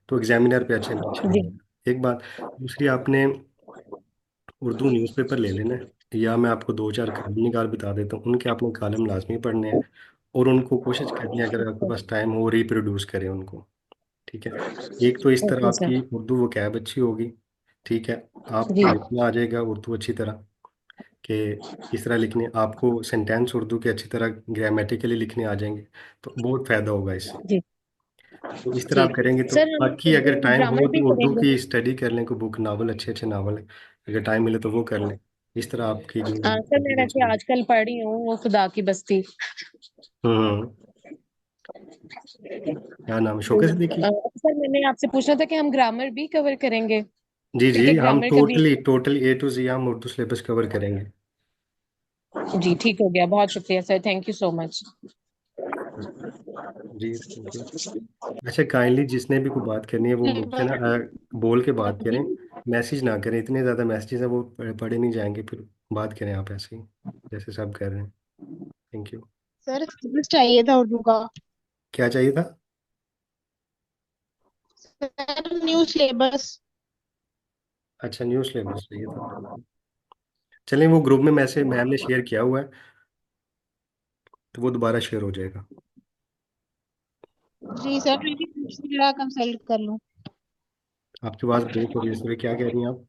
तो एग्जामिनर पे अच्छा इंप्रेशन नहीं जी आता। एक बात। दूसरी, आपने उर्दू न्यूज़पेपर ले लेना है, या मैं आपको 2-4 कॉलम निकाल बता देता हूँ, उनके आपने कॉलम लाजमी पढ़ने हैं, और उनको कोशिश करनी है अगर आपके पास टाइम हो रिप्रोड्यूस करें उनको, ठीक है। एक तो इस तरह ओके सर। आपकी उर्दू वोकैब अच्छी होगी, ठीक है। जी आपको लिखना आ जाएगा उर्दू अच्छी तरह, कि इस तरह लिखने आपको सेंटेंस उर्दू के अच्छी तरह ग्रामेटिकली लिखने आ जाएंगे, तो बहुत फ़ायदा होगा इससे। जी तो इस तरह जी आप करेंगे तो, सर, हम बाकी उर्दू अगर टाइम हो ग्रामर भी तो उर्दू करेंगे। की स्टडी कर लें, कोई बुक, नावल, अच्छे अच्छे नावल है, अगर टाइम मिले तो वो कर लें। इस तरह आपकी जो सर मैं वैसे है। आजकल पढ़ रही हूँ वो खुदा की बस्ती। हम्म। क्या नाम है, शौकत से देखी? सर मैंने आपसे पूछना था कि हम ग्रामर भी कवर करेंगे, जी जी, क्योंकि हम ग्रामर का भी। टोटली टोटली ए टू जी हम उर्दू सिलेबस कवर करेंगे। जी ठीक हो गया, बहुत शुक्रिया sir, thank you so much. जी थैंक यू। अच्छा, काइंडली जिसने भी कोई बात करनी है वो मुझसे ना बोल के बात करें, मैसेज ना करें, इतने ज़्यादा मैसेजेस हैं वो पढ़े नहीं जाएंगे, फिर बात करें आप ऐसे ही जैसे सब कर रहे हैं। Thank you. सर सिलेबस चाहिए था उर्दू का। क्या चाहिए था? Sir new syllabus. अच्छा, न्यू सिलेबस चाहिए था, ठीक है। चलें, वो ग्रुप में मैसेज मैम ने शेयर किया हुआ है, तो वो दोबारा शेयर हो जाएगा। जी सर, मैं भी दूसरी जगह कंसल्ट कर लूँ। आपकी आवाज़ ब्रेक हो रही है, इसलिए क्या कह रही हैं आप?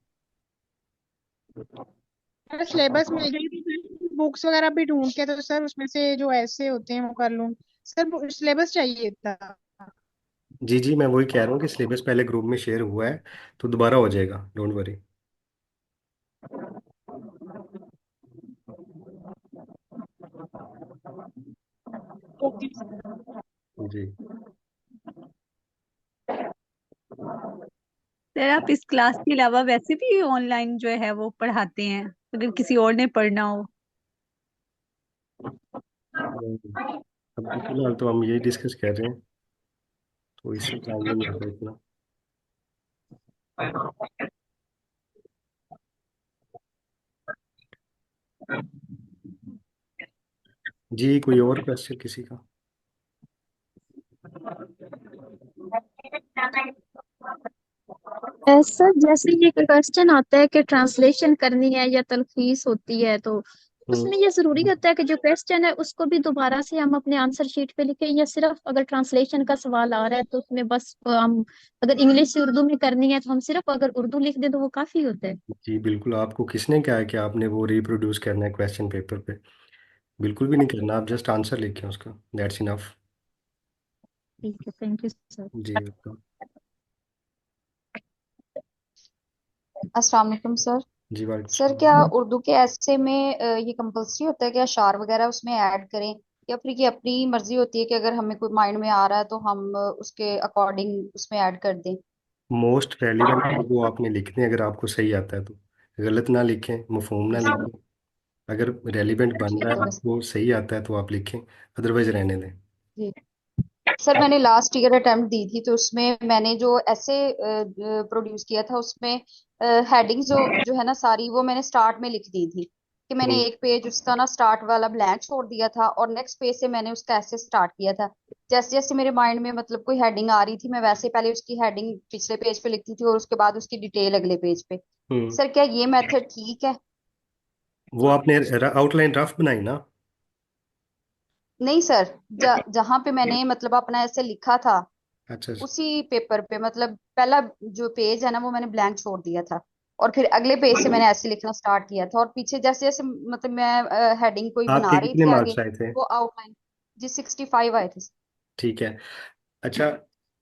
सर सिलेबस मिल गई तो बुक्स वगैरह भी ढूंढ के तो सर उसमें से जो ऐसे होते हैं वो कर लूँ। सर सिलेबस चाहिए था। जी जी, मैं वही कह रहा हूँ कि सिलेबस पहले ग्रुप में शेयर हुआ है, तो दोबारा हो जाएगा, डोंट वरी। ओके जी। सर आप इस क्लास के अलावा वैसे भी ऑनलाइन जो है वो पढ़ाते हैं, अगर किसी और ने पढ़ना हो। अभी फिलहाल तो हम यही डिस्कस कर रहे हैं, तो इससे टाइम नहीं मिलता इतना। जी, कोई और क्वेश्चन किसी का? सर जैसे ये क्वेश्चन आता है कि ट्रांसलेशन करनी है या तलखीस होती है, तो हम्म। उसमें ये जरूरी होता है कि जो क्वेश्चन है उसको भी दोबारा से हम अपने आंसर शीट पे लिखें, या सिर्फ अगर ट्रांसलेशन का सवाल आ रहा है तो उसमें बस हम अगर इंग्लिश से उर्दू में करनी है तो हम सिर्फ अगर उर्दू लिख दें तो वो काफी होता है। जी बिल्कुल, आपको किसने कहा है कि आपने वो रिप्रोड्यूस करना है क्वेश्चन पेपर पे? बिल्कुल भी नहीं करना, आप जस्ट आंसर लिखें उसका, दैट्स इनफ। ठीक है, थैंक यू सर। जी वेलकम। अस्सलाम वालेकुम सर। जी वालेकुम सर क्या सलाम। उर्दू के ऐसे में ये कंपलसरी होता है कि अशार वगैरह उसमें ऐड करें, या फिर ये अपनी मर्जी होती है कि अगर हमें कोई माइंड में आ रहा है तो हम उसके अकॉर्डिंग उसमें ऐड कर दें? मोस्ट रेलिवेंट वो आपने लिखने, अगर आपको सही आता है तो, गलत ना लिखें, मफहूम ना लिखें, अगर रेलिवेंट बन ठीक रहा है, है बस। आपको सही आता है तो आप लिखें, अदरवाइज रहने दें। जी सर, मैंने लास्ट ईयर अटेम्प्ट दी थी तो उसमें मैंने जो ऐसे प्रोड्यूस किया था उसमें हेडिंग्स जो जो है ना सारी वो मैंने स्टार्ट में लिख दी थी कि मैंने हम्म एक पेज उसका ना स्टार्ट वाला ब्लैंक छोड़ दिया था और नेक्स्ट पेज से मैंने उसका ऐसे स्टार्ट किया था। जैसे जैसे मेरे माइंड में मतलब कोई हेडिंग आ रही थी मैं वैसे पहले उसकी हेडिंग पिछले पेज पे लिखती थी और उसके बाद उसकी डिटेल अगले पेज पे। हम्म। सर क्या ये मेथड ठीक है? वो आपने आउटलाइन रफ बनाई ना? नहीं सर, जहां पे मैंने मतलब अपना ऐसे लिखा था अच्छा अच्छा। उसी पेपर पे मतलब पहला जो पेज है ना वो मैंने ब्लैंक छोड़ दिया था और फिर अगले पेज से मैंने ऐसे लिखना स्टार्ट किया था और पीछे जैसे जैसे मतलब मैं हेडिंग कोई बना आपके रही कितने थी आगे मार्क्स आए थे? वो आउटलाइन। जी 65 आए थे। ठीक है। अच्छा,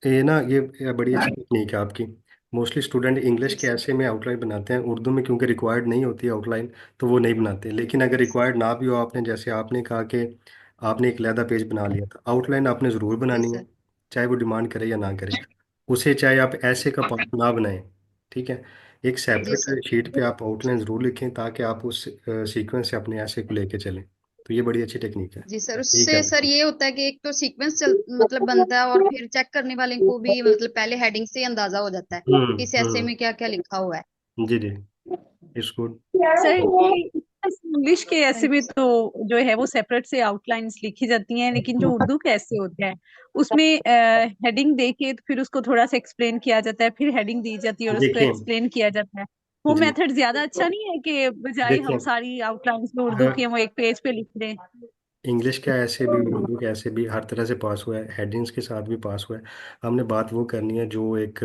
ये बड़ी अच्छी टेक्निक है आपकी। मोस्टली स्टूडेंट इंग्लिश जी के सर। ऐसे में आउटलाइन बनाते हैं, उर्दू में क्योंकि रिक्वायर्ड नहीं होती आउटलाइन तो वो नहीं बनाते। लेकिन अगर रिक्वायर्ड ना भी हो, आपने जैसे आपने कहा कि आपने एक अलहदा पेज बना लिया था, आउटलाइन आपने ज़रूर जी बनानी है, सर। चाहे वो डिमांड करे या ना करे। उसे चाहे आप ऐसे का पार्ट ना बनाएं, ठीक है। एक जी सर। सेपरेट शीट पे आप आउटलाइन ज़रूर लिखें ताकि आप उस सीक्वेंस से अपने ऐसे को लेके चलें। तो ये बड़ी अच्छी टेक्निक है, जी सर, ठीक है। उससे सर ये होता है कि एक तो सीक्वेंस चल मतलब बनता है और फिर चेक करने वाले को भी मतलब पहले हेडिंग से ही अंदाजा हो जाता है कि इस ऐसे हम्म। में क्या क्या लिखा हुआ है। जी जी, इट्स गुड। सर ये इंग्लिश के ऐसे थैंक यू में सर। तो जो है वो सेपरेट से आउटलाइंस लिखी जाती हैं, लेकिन जो उर्दू के ऐसे होते हैं उसमें हेडिंग दे के तो फिर उसको थोड़ा सा एक्सप्लेन किया जाता है, फिर हेडिंग दी जाती है और उसको देखें। एक्सप्लेन किया जाता है। वो जी मेथड ज्यादा अच्छा नहीं है कि बजाय हम देखें, सारी आउटलाइंस जो उर्दू की हैं वो एक पेज पे लिख दें। इंग्लिश का ऐसे भी, उर्दू का ऐसे भी हर तरह से पास हुआ है, हेडिंग्स के साथ भी पास हुआ है। हमने बात वो करनी है जो एक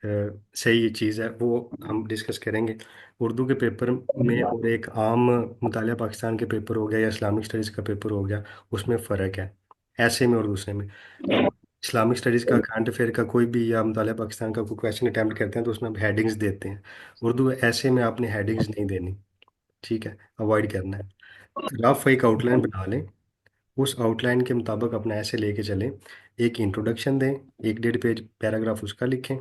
सही चीज़ है, वो हम डिस्कस करेंगे। उर्दू के पेपर में और एक आम मुतालिया पाकिस्तान के पेपर हो गया या इस्लामिक स्टडीज़ का पेपर हो गया, उसमें फ़र्क है ऐसे में और दूसरे में। अब इस्लामिक स्टडीज़ का, करंट अफेयर का कोई भी या मुतालिया पाकिस्तान का कोई क्वेश्चन अटैम्प्ट करते हैं तो उसमें हम हेडिंग्स देते हैं। उर्दू ऐसे में आपने हेडिंग्स नहीं देनी, ठीक है, अवॉइड करना है। रफ एक आउटलाइन बना लें, उस आउटलाइन के मुताबिक अपना ऐसे लेके चलें। एक इंट्रोडक्शन दें, एक डेढ़ पेज पैराग्राफ उसका लिखें,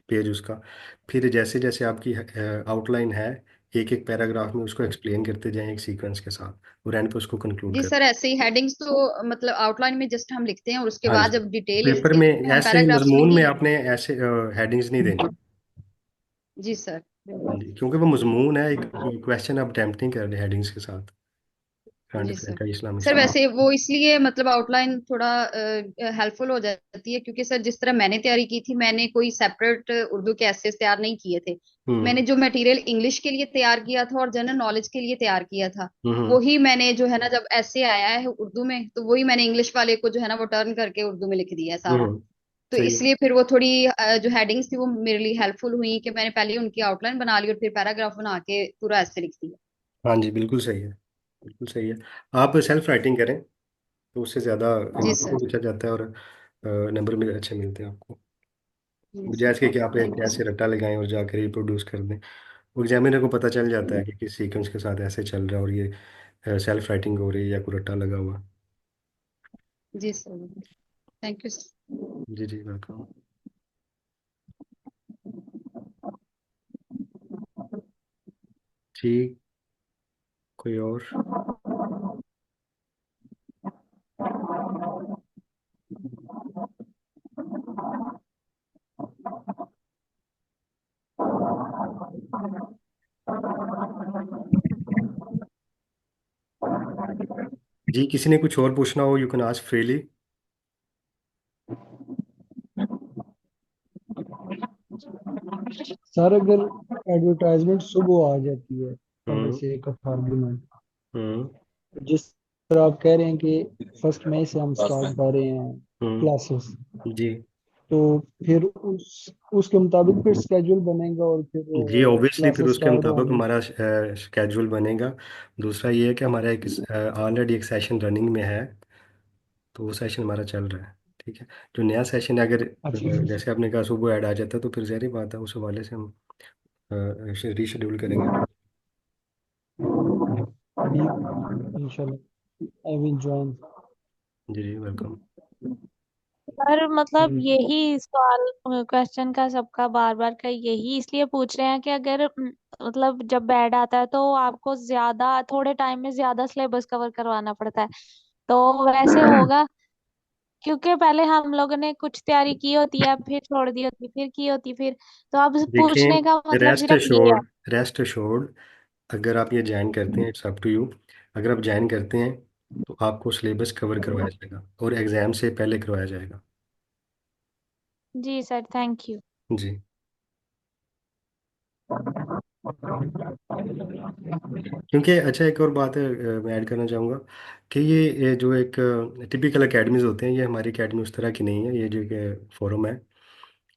पेज उसका। फिर जैसे जैसे आपकी आउटलाइन है, एक एक पैराग्राफ में उसको एक्सप्लेन करते जाएं एक सीक्वेंस के साथ, और एंड पे उसको कंक्लूड जी कर। सर, ऐसे ही हेडिंग्स तो मतलब आउटलाइन में जस्ट हम लिखते हैं और उसके हाँ बाद जी, जब डिटेल पेपर लिखते में हैं हम ऐसे पैराग्राफ्स में मजमून में ही। आपने ऐसे हेडिंग्स नहीं देनी। जी सर हाँ बिल्कुल। जी, क्योंकि वो मजमून है, एक क्वेश्चन आप अटेम्प्ट नहीं कर रहे हेडिंग्स के साथ, करंट जी अफेयर सर। का, इस्लामिक सर स्टडीज। वैसे वो इसलिए मतलब आउटलाइन थोड़ा हेल्पफुल हो जाती है क्योंकि सर जिस तरह मैंने तैयारी की थी मैंने कोई सेपरेट उर्दू के एसेस तैयार नहीं किए थे। हम्म मैंने जो मटेरियल इंग्लिश के लिए तैयार किया था और जनरल नॉलेज के लिए तैयार किया था हम्म। वही मैंने जो है ना जब ऐसे आया है उर्दू में तो वही मैंने इंग्लिश वाले को जो है ना वो टर्न करके उर्दू में लिख दिया है सारा। तो सही है। इसलिए फिर वो थोड़ी जो हेडिंग्स थी वो मेरे लिए हेल्पफुल हुई कि मैंने पहले उनकी आउटलाइन बना ली और फिर पैराग्राफ बना के पूरा ऐसे लिख दिया। हाँ जी, बिल्कुल सही है, बिल्कुल सही है। आप सेल्फ राइटिंग करें तो उससे ज़्यादा जी इम्प्रूव सर। भी अच्छा जाता है, और नंबर भी अच्छे मिलते हैं आपको। जी सर। बजाय इसके कि आप एक थैंक यू ऐसे सर। रट्टा लगाएं और जाकर रिप्रोड्यूस कर दें। वो एग्जामिनर को पता चल जाता है कि किस सीक्वेंस के साथ ऐसे चल रहा है, और ये सेल्फ राइटिंग हो रही है या कोई रट्टा लगा हुआ। जी सर। Thank you sir. जी जी, वेलकम। ठीक, कोई और? जी, किसी ने कुछ और पूछना हो, you can ask freely. Sir अगर एडवर्टाइजमेंट सुबह आ जाती है पहले हम्म से एक आर्गुमेंट, हम्म जिस तरह आप कह रहे हैं कि 1 मई से हम स्टार्ट कर रहे हैं क्लासेस, जी तो फिर उसके मुताबिक फिर स्केड्यूल बनेगा और फिर जी, ऑब्वियसली फिर क्लासेस उसके स्टार्ट मुताबिक होंगी। हमारा स्केड्यूल बनेगा। दूसरा ये है कि हमारा एक ऑलरेडी एक सेशन रनिंग में है, तो वो सेशन हमारा चल रहा है, ठीक है। जो नया सेशन है, अगर अच्छा जैसे आपने कहा सुबह ऐड आ जाता है तो फिर ज़ाहिर बात है उस हवाले से हम रीशेड्यूल करेंगे। इंशाल्लाह आई विल ज्वाइन। जी जी, वेलकम। पर मतलब यही सवाल क्वेश्चन का सबका बार बार का यही इसलिए पूछ रहे हैं कि अगर मतलब जब बैड आता है तो आपको ज्यादा थोड़े टाइम में ज्यादा सिलेबस कवर करवाना पड़ता है, तो वैसे होगा? क्योंकि पहले हम लोगों ने कुछ तैयारी की होती है, फिर छोड़ दी होती, फिर की होती, फिर तो अब देखिए, पूछने का मतलब रेस्ट सिर्फ ये है। एश्योर्ड, रेस्ट एश्योर्ड, अगर आप ये ज्वाइन करते हैं, इट्स अप टू यू। अगर आप ज्वाइन करते हैं तो आपको सिलेबस कवर करवाया जाएगा और एग्ज़ाम से पहले करवाया जाएगा। जी सर, थैंक यू। जी। क्योंकि अच्छा, एक और बात है, मैं ऐड करना चाहूँगा कि ये जो एक टिपिकल एकेडमीज होते हैं, ये हमारी एकेडमी उस तरह की नहीं है। ये जो फोरम है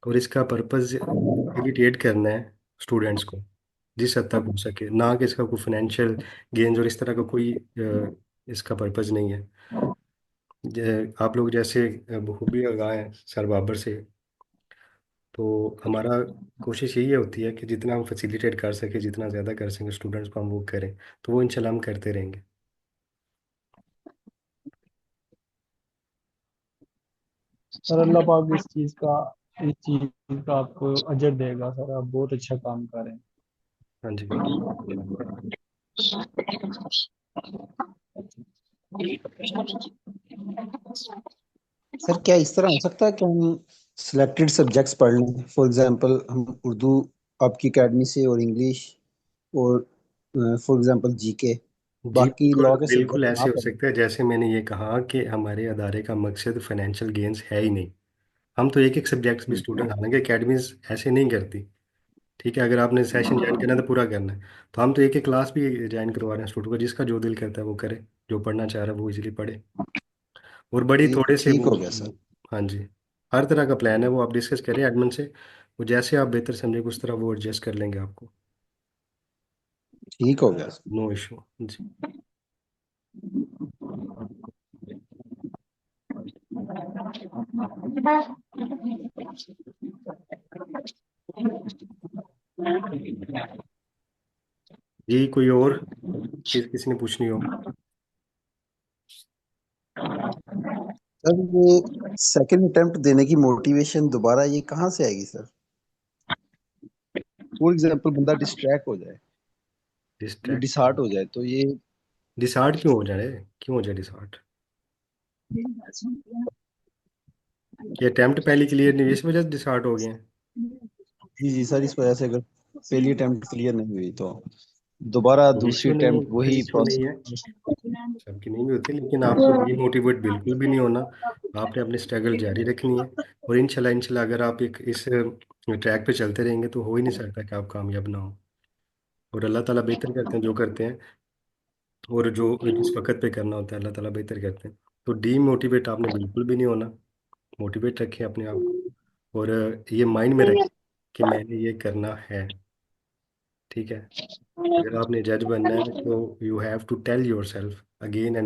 और इसका पर्पज़ इरिटेट करना है स्टूडेंट्स को जिस हद तक हो सके, ना कि इसका कोई फाइनेंशियल गेन्स और इस तरह का कोई इसका पर्पज़ नहीं है। आप लोग जैसे बखूबी आगाह हैं सर बाबर से, तो हमारा कोशिश यही होती है कि जितना हम फैसिलिटेट कर सके, जितना ज़्यादा कर सकें स्टूडेंट्स को हम वो करें, तो वो इंशाल्लाह हम करते रहेंगे। सर अल्लाह पाक इस चीज का आपको अजर देगा सर, आप बहुत अच्छा काम कर रहे हैं। हाँ जी। सर क्या इस तरह हो सकता है कि हम सिलेक्टेड सब्जेक्ट्स पढ़ लें? फॉर एग्जांपल हम उर्दू आपकी एकेडमी से और इंग्लिश और फॉर एग्जांपल जीके, जी बाकी बिल्कुल, लॉ के बिल्कुल सब्जेक्ट ना ऐसे हो पढ़ें। सकता है। जैसे मैंने ये कहा कि हमारे अदारे का मकसद फाइनेंशियल गेन्स है ही नहीं। हम तो एक एक सब्जेक्ट्स भी स्टूडेंट, हालांकि एकेडमीज ऐसे नहीं करती। ठीक है, अगर आपने सेशन ज्वाइन करना है तो पूरा करना है, तो हम तो एक एक क्लास भी ज्वाइन करवा रहे हैं स्टूडेंट को। जिसका जो दिल करता है वो करे, जो पढ़ना चाह रहा है वो इजीली पढ़े, और बड़ी ठीक थोड़े से ठीक वो। हो गया सर। हाँ जी। हर तरह का प्लान है, वो आप डिस्कस करें एडमिन से, वो जैसे आप बेहतर समझे उस तरह वो एडजस्ट कर लेंगे आपको। ठीक हो गया सर। नो इशू जी। जी कोई और चीज़ किसी ने पूछनी हो? सर ये सेकंड अटेम्प्ट देने की मोटिवेशन दोबारा ये कहाँ से आएगी सर? फॉर एग्जांपल बंदा डिस्ट्रैक्ट हो जाए, ये डिस्ट्रैक्ट? डिसहार्ट हो जाए, तो ये डिसहार्ट क्यों हो जाए? क्यों हो जाए डिसहार्ट? कि अटेम्प्ट पहले क्लियर नहीं हुई इस वजह से डिसहार्ट हो गए हैं? जी जी सर, इस वजह से अगर पहली अटेम्प्ट क्लियर नहीं हुई तो दोबारा कोई दूसरी इशू नहीं है, अटेम्प्ट कोई वही इशू नहीं है। प्रोसेस। सबकी नहीं भी होती, लेकिन आपको डीमोटिवेट बिल्कुल भी नहीं होना। आपने अपनी स्ट्रगल जारी रखनी है, और इंशाल्लाह इंशाल्लाह अगर आप एक इस ट्रैक पे चलते रहेंगे तो हो ही नहीं सकता कि आप कामयाब ना हो। और अल्लाह ताला बेहतर करते हैं जो करते हैं, और जो जिस वक्त पे करना होता है अल्लाह ताला बेहतर करते हैं। तो डीमोटिवेट आपने बिल्कुल भी नहीं होना। मोटिवेट रखें अपने आप को, और ये माइंड में रखें कि मैंने ये करना है। ठीक है, अगर आपने जज बनना है तो you have to tell yourself again and